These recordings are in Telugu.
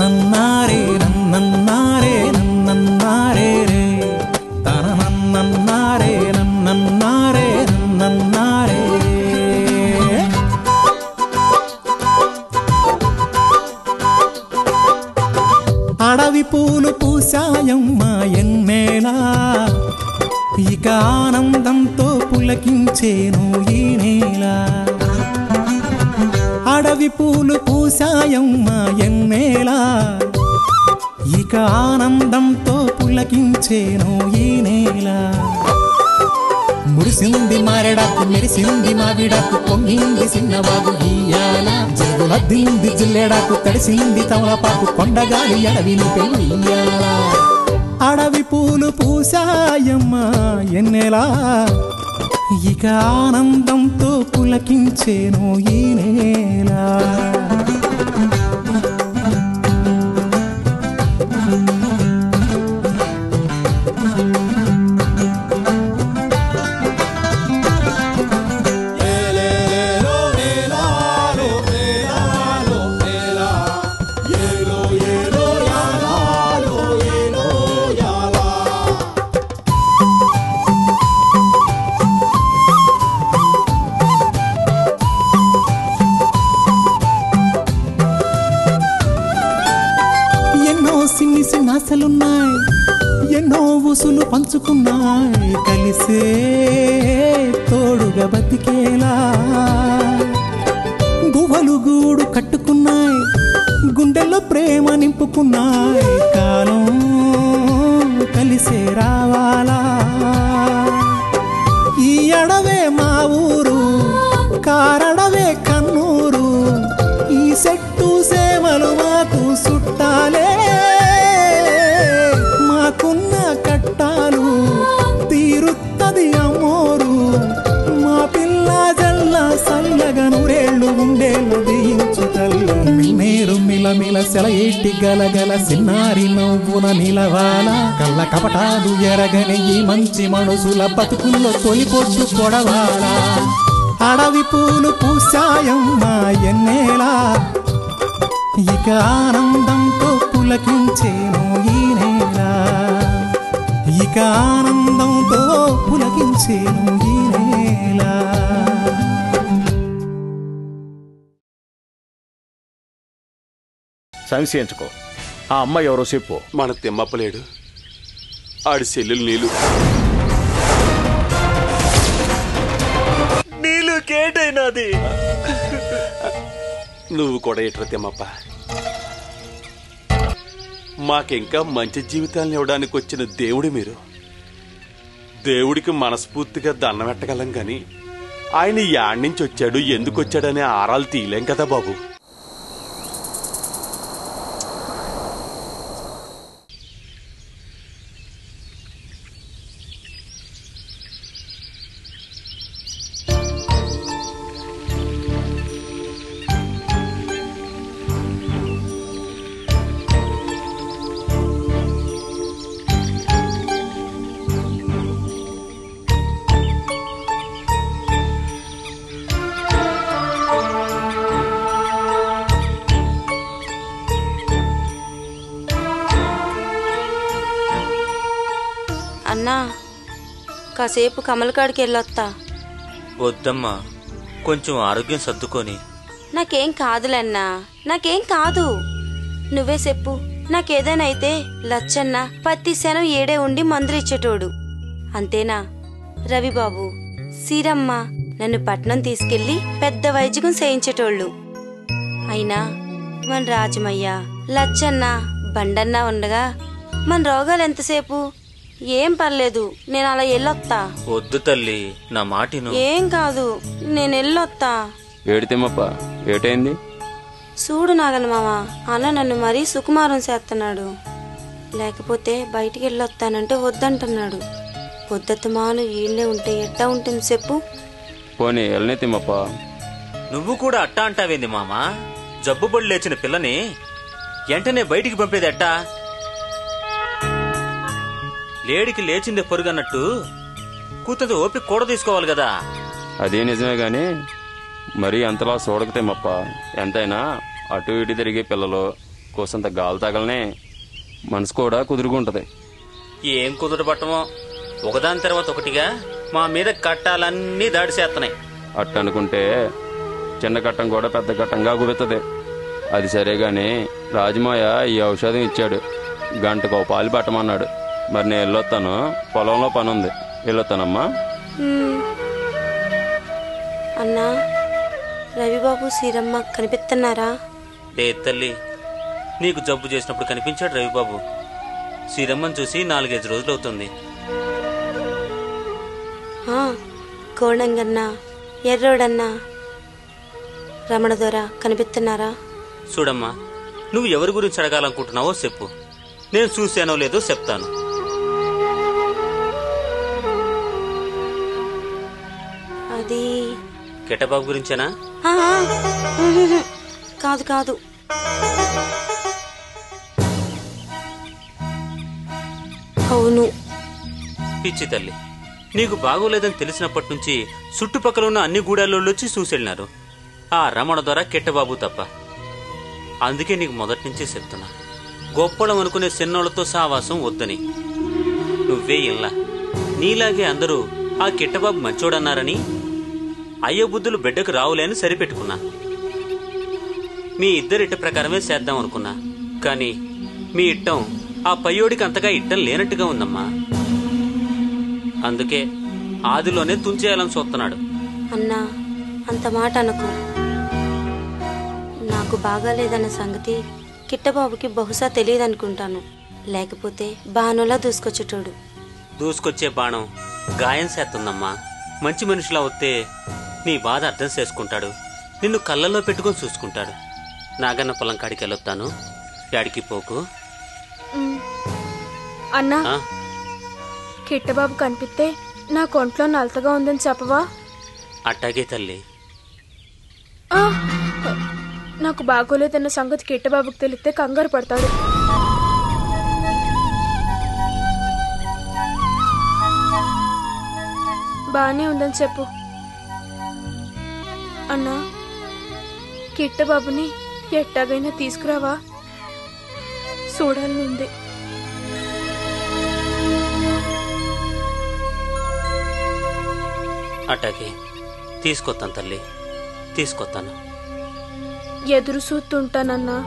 నన్నన్నారే నన్నన్నారే నన్నన్నారే రే తన నన్నన్నారే నన్నన్నారే నన్నన్నారే. అడవి పూలు పూసాయమ్మ ఎన్నేలా ఇక ఆనందంతో పులకించేను ఈ నేల. అడవి పూలు పూసాయమ్మ ఎన్నేలా ఇక ఆనందంతో పులకించేను ఈ నేల. మురిసింది మారెడాకు మెరిసింది మావిడాకు పొంగింది సిన్నవాగు ఇయ్యాల. జగులద్దింది జిల్లెడాకు తడిసింది తమలపాకు కొండగాలి అడవిని పెయ్యాల. అడవి పూలు పూసాయమ్మ ఎన్నెలా ఇక ఆనందంతో పులకించేను ఈ నేల. ఆశలున్నాయి ఎన్నో ఊసులు పంచుకున్నాయి కలిసే తోడుగా బతికేలా. గువ్వలు గూడు కట్టుకున్నాయి గుండెల్లో ప్రేమ నింపుకున్నాయి కాలం కలిసే రావాలా. ఈ అడవే మా ఊరు కారడవే కన్నూరు ఈ చెట్టు సేమలు మాకు చుట్టాలే. మాకున్న కట్టాలు తీరుత్తది అమ్మోరు మా పిల్ల జల్ల సల్లగా నూరేళ్ళు ఉండేళ్ళు దీయించు తల్లి. మిన్నేరు మిలమిల సెలయేటి గలగల సిన్నారి నవ్వున నిలవాల. కళ్ళ కపటాలు ఎరగని ఈ మంచి మనసుల బతుకుల్లో తొలిపొట్టు కొడవాల. అడవి పూలు పూసాయమ్మ ఎన్నేలా ఇక ఆనందంతో పులకించేను ఈ నేల. ఇక ఆనందంతో పులకించేను ఈ నేల. సంశయించుకో, ఆ అమ్మాయి ఎవరో చెప్పు. మన తిమ్మప్పలేడు ఆడి సెల్లులు నీళ్ళు నీళ్ళు కేటైనాది. నువ్వు కూడా ఎట్రా తిమ్మప్ప, మాకింకా మంచి జీవితాలను ఇవ్వడానికి వచ్చిన దేవుడు మీరు. దేవుడికి మనస్ఫూర్తిగా దండం పెట్టగలం గాని ఆయన యాడ్ నుంచి వచ్చాడు ఎందుకు వచ్చాడనే ఆరాలు తీయలేం కదా బాబు. అన్నా కాసేపు కమలకాడికి వెళ్ళొత్తా. వద్దమ్మా, కొంచెం ఆరోగ్యం సర్దుకొని. నాకేం కాదులన్నా, నాకేం కాదు. నువ్వే చెప్పు, నాకేదైనా అయితే లచ్చన్న పత్తి శనం ఏడే ఉండి మందులు ఇచ్చేటోడు అంతేనా? రవిబాబు సీరమ్మ నన్ను పట్నం తీసుకెళ్లి పెద్ద వైద్యం చేయించేటోళ్ళు. అయినా మన రాజమయ్య లచ్చన్న బండన్నా ఉండగా మన రోగాలు ఎంతసేపు? ఏం పర్లేదు, నేను అలా వెళ్ళొత్తా. వద్దు తల్లి, నా మాటిను. ఏం కాదు, నేను వెళ్ళొత్తా. ఏడితేమప్ప ఏటైంది? చూడు నాగన మామ, అన్న నన్ను మరీ సుకుమారం చేస్తున్నాడు. లేకపోతే బయటికి వెళ్ళొత్తానంటే వద్దంటున్నాడు. పొద్దుమాను వీళ్ళే ఉంటే ఎట్టా ఉంటుంది చెప్పు? పోనీ వెళ్ళనేతిమ్మప్ప. నువ్వు కూడా అట్టా అంటావేంది మామా? జబ్బుబడి లేచిన పిల్లని వెంటనే బయటికి పంపేది ఎట్టా? లేడికి లేచిందే పొరుగన్నట్టు కూతురు ఓపిక కూడా తీసుకోవాలి కదా. అదే నిజమే గాని మరీ అంతలా చూడకతేమప్ప. ఎంతైనా అటు ఇటు తిరిగే పిల్లలు కోసంత గాలి తగలనే మనసు కూడా కుదురుకుంటది. ఏం కుదురుపట్టమో, ఒకదాని తర్వాత ఒకటిగా మా మీద కట్టాలన్నీ దాడి చేస్తున్నాయి. అట్ట అనుకుంటే చిన్న కట్టం కూడా పెద్ద కట్టంగా గుబెత్తది. అది సరే గాని రాజమాయ ఈ ఔషధం ఇచ్చాడు, గంటకు పాలు పట్టమన్నాడు. మరి నేను వెళ్ళొస్తాను, పొలంలో పని ఉంది, వెళ్ళొస్తానమ్మా. అన్నా, రవిబాబు శ్రీరమ్మ కనిపిస్తున్నారా? లేదు తల్లి, నీకు జబ్బు చేసినప్పుడు కనిపించాడు రవిబాబు. శ్రీరమ్మని చూసి 4-5 రోజులు అవుతుంది. కోణంగన్నా, ఎర్రోడన్నా, రమణదొర కనిపిస్తున్నారా? చూడమ్మా, నువ్వు ఎవరి గురించి అడగాలనుకుంటున్నావో చెప్పు, నేను చూశానో లేదో చెప్తాను. అది కిట్టబాబు గురించేనా? కాదు కాదు, అవును. పిచ్చి తల్లి, నీకు బాగోలేదని తెలిసినప్పటి నుంచి చుట్టుపక్కల ఉన్న అన్ని గూడాల్లో వచ్చి చూసెళ్ళినారు, ఆ రమణ ద్వారా కిట్టబాబు తప్ప. అందుకే నీకు మొదటి నుంచే చెప్తున్నా, గొప్పడం అనుకునే చిన్నోళ్లతో సావాసం వద్దని. నువ్వే ఇల్లా నీలాగే అందరూ ఆ కిట్టబాబు మంచోడన్నారని అయ్యో బుద్ధులు బిడ్డకు రావులేని సరిపెట్టుకున్నా. మీ ఇద్దరిట్ట ప్రకారమే చేద్దాం అనుకున్నా, కాని మీ ఇట్టం ఆ పయ్యోడికి అంతగా ఇట్టం లేనట్టుగా ఉందమ్మా. అందుకే ఆదిలోనే తుంచేయాలని చూస్తున్నాడు. అన్నా, అంత మాట అనుకో. నాకు బాగాలేదన్న సంగతి కిట్టబాబుకి బహుశా తెలియదనుకుంటాను. లేకపోతే బాణంలా దూసుకొచ్చేటోడు. దూసుకొచ్చే బాణం గాయం చేస్తుందమ్మా. మంచి మనిషిలా వస్తే నీ బాధ అర్థం చేసుకుంటాడు, నిన్ను కళ్ళల్లో పెట్టుకొని చూసుకుంటాడు. నాగన్న పొలం కాడికి వెళ్ళొస్తాను, యాడికి పోకు. అన్నా, కిట్టబాబు కనిపిస్తే నా కొంట్లో నలతగా ఉందని చెప్పవా? అట్టాగే తల్లి. నాకు బాగోలేదన్న సంగతి కిట్టబాబుకి తెలిస్తే కంగారు పడతాడు. బానే ఉందని చెప్పు. అన్నా, కిట్టబాబుని ఎట్టాగైనా తీసుకురావా? చూడాలనుంది. అట్టాగే తీసుకొస్తాను తల్లి, తీసుకొస్తాను. ఎదురు చూస్తుంటానన్నా.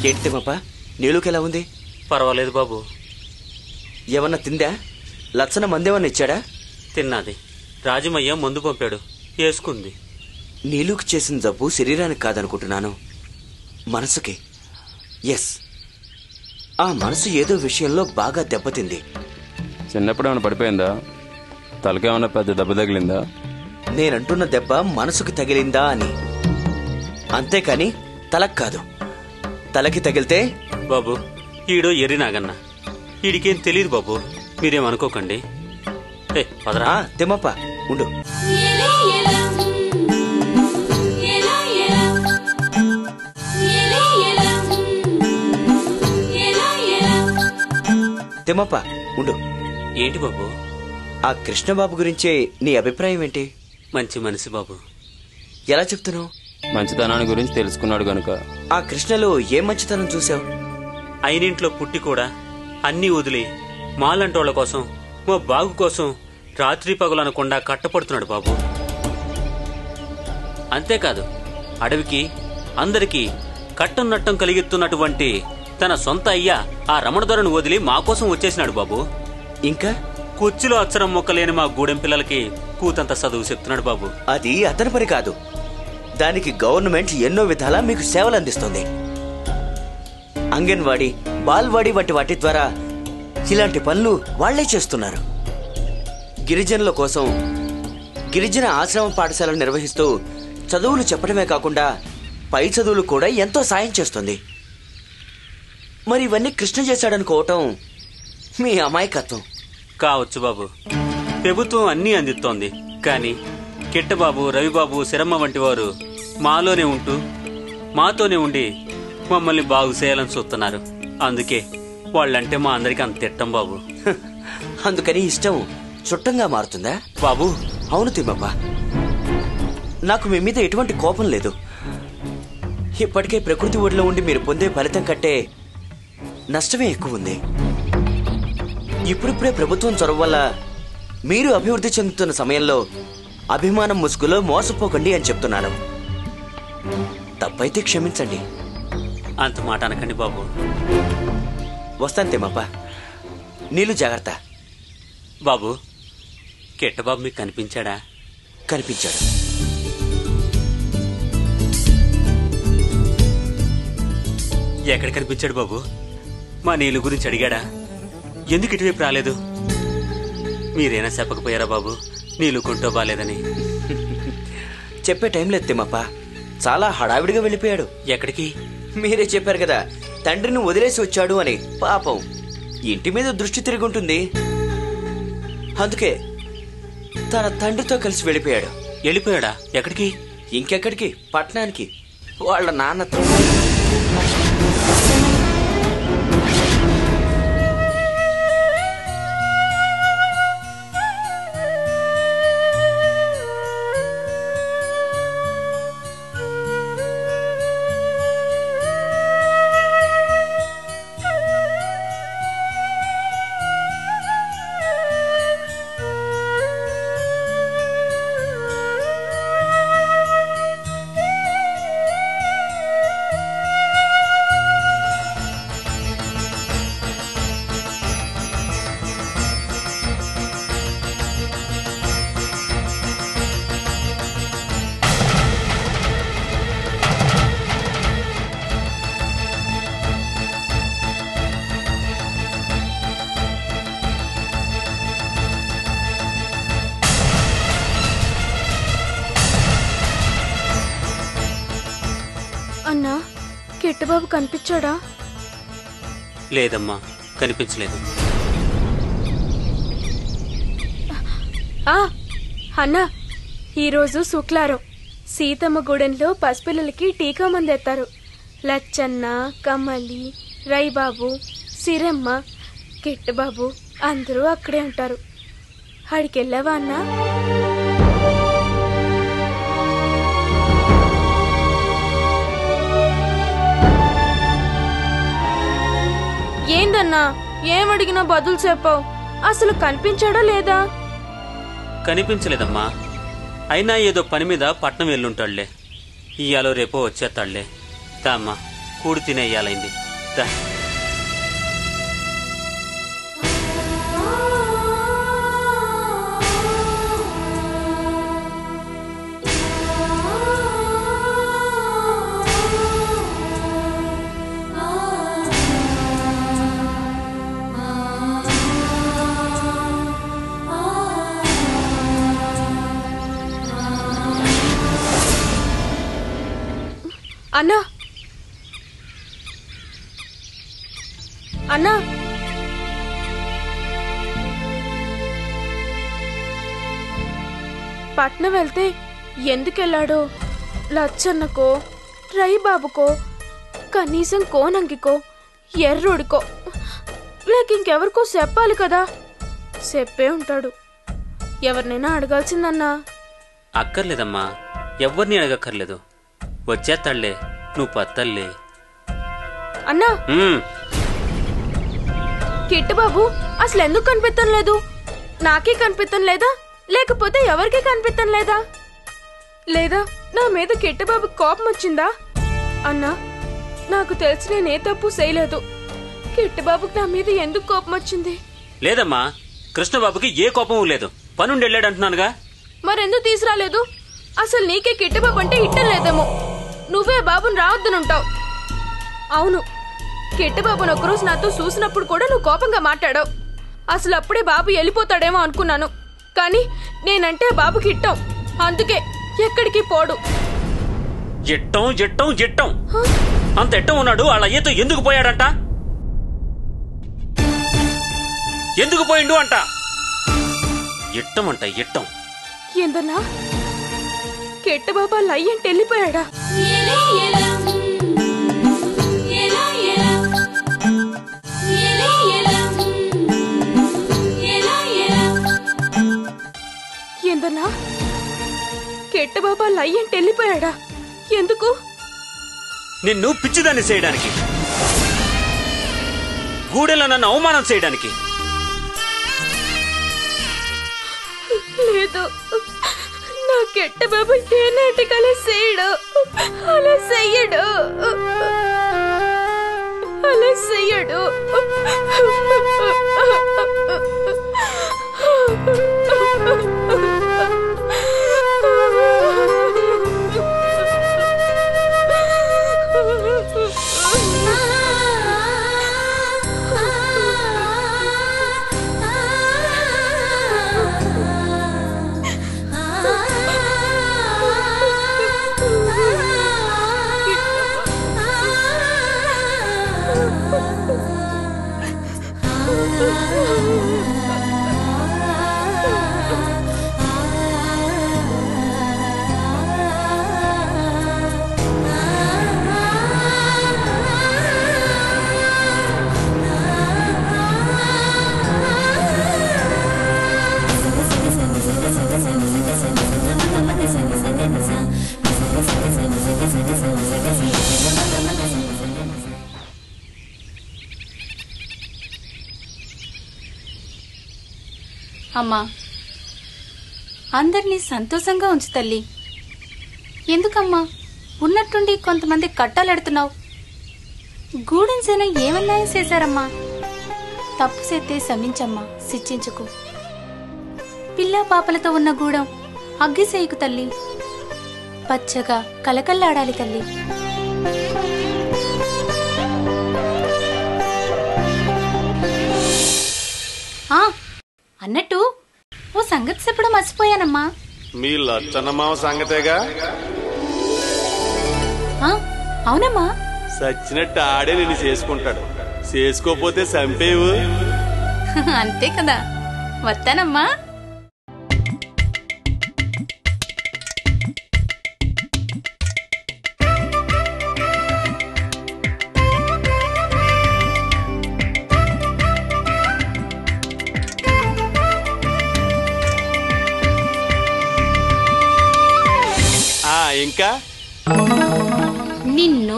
ఏంటి తిమ్మప్ప, నీళ్ళకి ఎలా ఉంది? పర్వాలేదు బాబు. ఏమన్నా తిందా? లచ్చన మందేమన్నా ఇచ్చాడా? తిన్నాది. రాజమయ్య మందు పంపాడు, వేసుకుంది. నీళ్ళకి చేసిన జబ్బు శరీరానికి కాదనుకుంటున్నాను, మనసుకి. ఎస్, ఆ మనసు ఏదో విషయంలో బాగా దెబ్బతింది. చిన్నప్పుడు ఏమైనా పడిపోయిందా? తలకేమన్నా పెద్ద దెబ్బ తగిలిందా? నేనంటున్న దెబ్బ మనసుకి తగిలిందా అని, అంతేకాని తలకు కాదు. తలకి తగిలితే బాబు, ఈడో ఎర్రినాగన్న, ఈడికేం తెలియదు బాబు, మీరేమనుకోకండి. పదరా. తిమ్మప్ప ఉండు. తిమ్మప్ప ఉండు. ఏంటి బాబు? ఆ కృష్ణబాబు గురించే నీ అభిప్రాయం ఏంటి? మంచి మనిషి బాబు. ఎలా చెప్తున్నావు? మంచితనాన్ని గురించి తెలుసుకున్నాడు గనుక. ఆ కృష్ణలో ఏం మంచితనం చూసావు? అయినింట్లో పుట్టి కూడా అన్నీ వదిలి మాలంటోళ్ల కోసం, మా బాగు కోసం రాత్రి పగలనకుండా కట్టపడుతున్నాడు బాబు. అంతేకాదు, అడవికి అందరికీ కట్టం నట్టం కలిగిస్తున్నటువంటి తన సొంత అయ్యా ఆ రమణదొరను వదిలి మా కోసం వచ్చేసినాడు బాబు. ఇంకా కుర్చీలో అక్షరం మొక్కలేని మా గూడెం పిల్లలకి కూతంత చదువు చెప్తున్నాడు బాబు. అది అతని పని కాదు. దానికి గవర్నమెంట్ ఎన్నో విధాలా మీకు సేవలు అందిస్తుంది. అంగన్వాడీ, బాల్వాడీ వంటి వాటి ద్వారా ఇలాంటి పనులు వాళ్లే చేస్తున్నారు. గిరిజనుల కోసం గిరిజన ఆశ్రమ పాఠశాలను నిర్వహిస్తూ చదువులు చెప్పడమే కాకుండా పై చదువులు కూడా ఎంతో సాయం చేస్తుంది. మరి ఇవన్నీ కృష్ణ చేశాడనుకోవటం మీ అమాయకత్వం. కావచ్చు బాబు, ప్రభుత్వం అన్నీ అందిస్తోంది. కానీ కిట్టబాబు, రవిబాబు, శరమ్మ వంటి వారు మాలోనే ఉంటూ మాతోనే ఉండి మమ్మల్ని బాగు చేయాలని చూస్తున్నారు. అందుకే వాళ్ళంటే మా అందరికి అంత తిట్టం బాబు. అందుకని ఇష్టం చుట్టంగా మారుతుందా బాబు? అవును తిమ్మప్ప, నాకు మీ మీద ఎటువంటి కోపం లేదు. ఇప్పటికే ప్రకృతి ఒడిలో ఉండి మీరు పొందే ఫలితం కంటే నష్టమే ఎక్కువ ఉంది. ఇప్పుడిప్పుడే ప్రభుత్వం చొరవ వల్ల మీరు అభివృద్ధి చెందుతున్న సమయంలో అభిమానం ముసుగులో మోసపోకండి అని చెప్తున్నాను. తప్పైతే క్షమించండి. అంత మాట అనకండి బాబు. వస్తాను తిమ్మప్ప. నీళ్ళు జాగ్రత్త. బాబు, కిట్టబాబు మీకు కనిపించాడా? కనిపించాడు. ఎక్కడ కనిపించాడు బాబు? మా నీళ్ళు గురించి అడిగాడా? ఎందుకు ఇటువైపు రాలేదు? మీరైనా చెప్పకపోయారా బాబు నీళ్ళు కొంటో బాలేదని? చెప్పే టైం లేదు తిమ్మప్ప. చాలా హడావిడిగా వెళ్ళిపోయాడు. ఎక్కడికి? మీరే చెప్పారు కదా, తండ్రిని వదిలేసి వచ్చాడు అని. పాపం, ఇంటి మీద దృష్టి తిరిగి ఉంటుంది. అందుకే తన తండ్రితో కలిసి వెళ్ళిపోయాడు. వెళ్ళిపోయాడా? ఎక్కడికి? ఇంకెక్కడికి, పట్టణానికి, వాళ్ళ నాన్నతో. అన్నా, కిట్టబాబు కనిపించాడా? లేదమ్మా, కనిపించలేదు. అన్నా, ఈరోజు శుక్లారం. సీతమ్మ గూడెంలో పసిపిల్లలకి టీకా మంది ఎత్తారు. లచ్చన్న, కమలి, రైబాబు, సిరమ్మ, కిట్టబాబు అందరూ అక్కడే ఉంటారు. ఆడికెళ్ళావా అన్నా? ఏందన్నా, ఏమడిగినా బదులు చెప్పావు. అసలు కనిపించాడా లేదా? కనిపించలేదమ్మా. అయినా ఏదో పని మీద పట్నం వెళ్ళుంటాడులే. ఇయ్యాలో రేపో వచ్చేస్తాడులే. తా అమ్మా, కూడి తినే ఇయ్యాలైంది. దా. అన్నా, అన్నా, పట్నం వెళ్తే ఎందుకెళ్ళాడో లచ్చన్నకో, రైబాబుకో, కనీసం కోనంగికో, ఎర్రోడికో, లేక ఇంకెవరికో చెప్పాలి కదా. చెప్పే ఉంటాడు. ఎవరినైనా అడగాల్సిందన్నా. అక్కర్లేదమ్మా, ఎవ్వరిని అడగక్కర్లేదు. వచ్చేస్తాళ్లే, నువ్వు పత్తల్లే. అన్నా, కిట్టబాబు అసలు ఎందుకు కనిపించడం లేదు? నాకే కనిపించడం లేదా, లేకపోతే ఎవరికీ కనిపించడం లేదా? లేదా నా మీద కిట్టబాబు కోపం వచ్చిందా? అన్నా, నాకు తెలిసి నేనే తప్పు చేయలేదు. కిట్టబాబుకి నా మీద ఎందుకు కోపం వచ్చింది? లేదమ్మా, కృష్ణబాబుకి ఏ కోపం లేదు. పనుండి వెళ్ళాడంటున్నానుగా. మరెందుకు తీసుకురాలేదు? అసలు నీకే కిట్టబాబు అంటే ఇట్టం లేదేమో. నువ్వే బాబుని రావద్దనుంటావు. అవును, కిట్టబాబుని ఒకరోజు నాతో చూసినప్పుడు కూడా నువ్వు కోపంగా మాట్లాడావు. అసలు అప్పుడే బాబు వెళ్ళిపోతాడేమో అనుకున్నాను. కానీ నేనంటే బాబుకి ఇట్టం, అందుకే ఎక్కడికి పోడు. ఎట్టం ఎట్టం ఎట్టం అంత ఎట్టం ఉన్నాడు. వాళ్ళ అయ్యతో ఎందుకు పోయాడంట? ఎందుకు పోయిండు అంట? ఎట్టం అంట, ఎట్టం. ఏందన్నా, కిట్టబాబు వాళ్ళ అయ్యంటే వెళ్ళిపోయాడా? ఏందన్నా, కిట్టబాబు వాళ్ళ అయ్యంటే వెళ్ళిపోయాడా? ఎందుకు? నిన్ను పిచ్చిదాన్ని చేయడానికి, గూడెలో నన్ను అవమానం చేయడానికి. లేదు, నా కిట్టబాబు ఏ నాటకాలు చేయడు. అలా చెయ్యడు, అలా చెయ్యడు. అమ్మా, అందరినీ సంతోషంగా ఉంచు తల్లి. ఎందుకమ్మా ఉన్నట్టుండి కొంతమంది కట్టాలెడుతున్నావు? గూడెం సేన ఏమన్నాయం చేశారమ్మా? తప్పు చేస్తే శమించమ్మా, శిక్షించుకు. పిల్లా పాపలతో ఉన్న గూడెం అగ్గిసేయకు తల్లి. పచ్చగా కలకల్లాడాలి తల్లి. అన్నట్టు ఓ సంగతి చెప్పడం మర్చిపోయానమ్మా. మీ లచ్చన్నమావ సంగతేగా? అవునమ్మా. సచ్చినట్టు ఆడే నిన్ను చేసుకుంటాడు. చేసుకోపోతే చంపేవు. అంతే కదా. వస్తానమ్మా. ఇంకా నిన్ను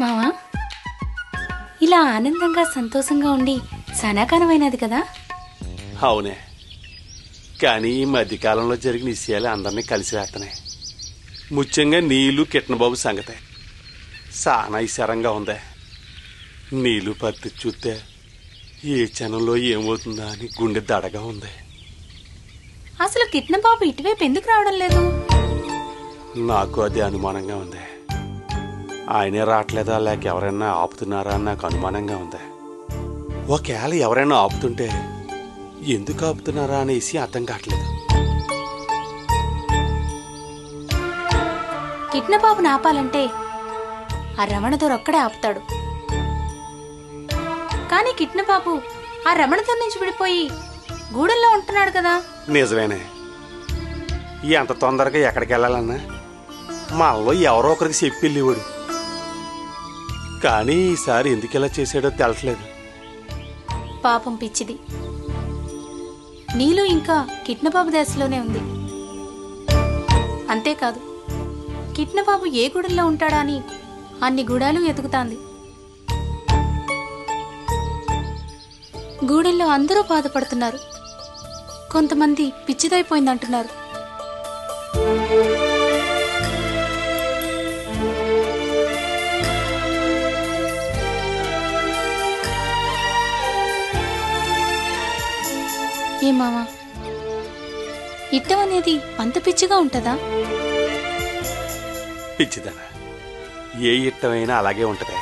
మావా, ఇలా ఆనందంగా సంతోషంగా ఉండి సనాకానమైనది కదా. అవునే, కానీ ఈ మధ్యకాలంలో జరిగిన విషయాలు అందరినీ కలిసి వేస్తున్నాయి. ముఖ్యంగా నీళ్ళు కిట్టనబాబు సంగతే చాలా ఇశారంగా ఉంది. నీళ్ళు పత్తి చూస్తే ఏ క్షణంలో ఏమవుతుందా అని గుండె దడగా ఉంది. అసలు కిట్టనబాబు ఇటువైపు ఎందుకు రావడం లేదు? నాకు అది అనుమానంగా ఉంది. ఆయనే రావట్లేదా లేక ఎవరైనా ఆపుతున్నారా అని నాకు అనుమానంగా ఉంది. ఒకవేళ ఎవరైనా ఆపుతుంటే ఎందుకు ఆపుతున్నారా అనేసి అర్థం కావట్లేదు. కిట్టనబాబుని ఆపాలంటే ఆ రమణదొర ఒక్కడే ఆపుతాడు. కానీ కిట్టనబాబు ఆ రమణదొర నుంచి విడిపోయి గూడెల్లో ఉంటున్నాడు కదా. నిజమేనే, ఎంత తొందరగా ఎక్కడికి వెళ్ళాలన్నా మనలో ఎవరో ఒకరికి చెప్పి వెళ్ళేవాడు. కానీ ఈసారి ఎందుకు ఇలా చేసాడో తెలట్లేదు. పాపం పిచ్చిది. నీలో ఇంకా కిట్నబాబు దశలోనే ఉంది. అంతేకాదు, కిట్నబాబు ఏ గూడెల్లో ఉంటాడా అని అన్ని గూడాలు ఎతుకుతాంది. గూడెల్లో అందరూ బాధపడుతున్నారు. కొంతమంది పిచ్చిదైపోయిందంటున్నారు. ఏ మామా, ఇట్టం అనేది అంత పిచ్చిగా ఉంటదా? పిచ్చిదనా? ఏ ఇట్టమైనా అలాగే ఉంటదే,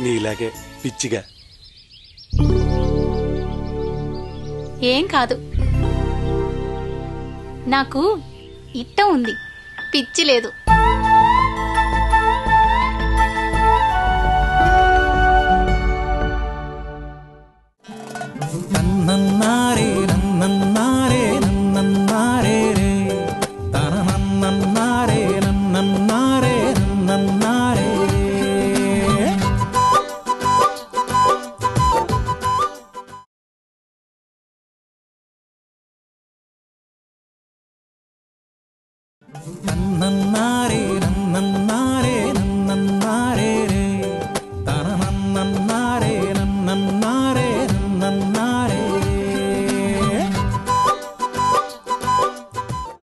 నీలాగే పిచ్చిగా. ఏం కాదు, నాకు ఇట్టం ఉంది, పిచ్చి లేదు. నన్నన్నారే నన్నన్నారే నన్నన్నారే రే తన నన్నన్నారే నన్నన్నారే నన్నన్నారే. నన్నన్నారే నన్నన్నారే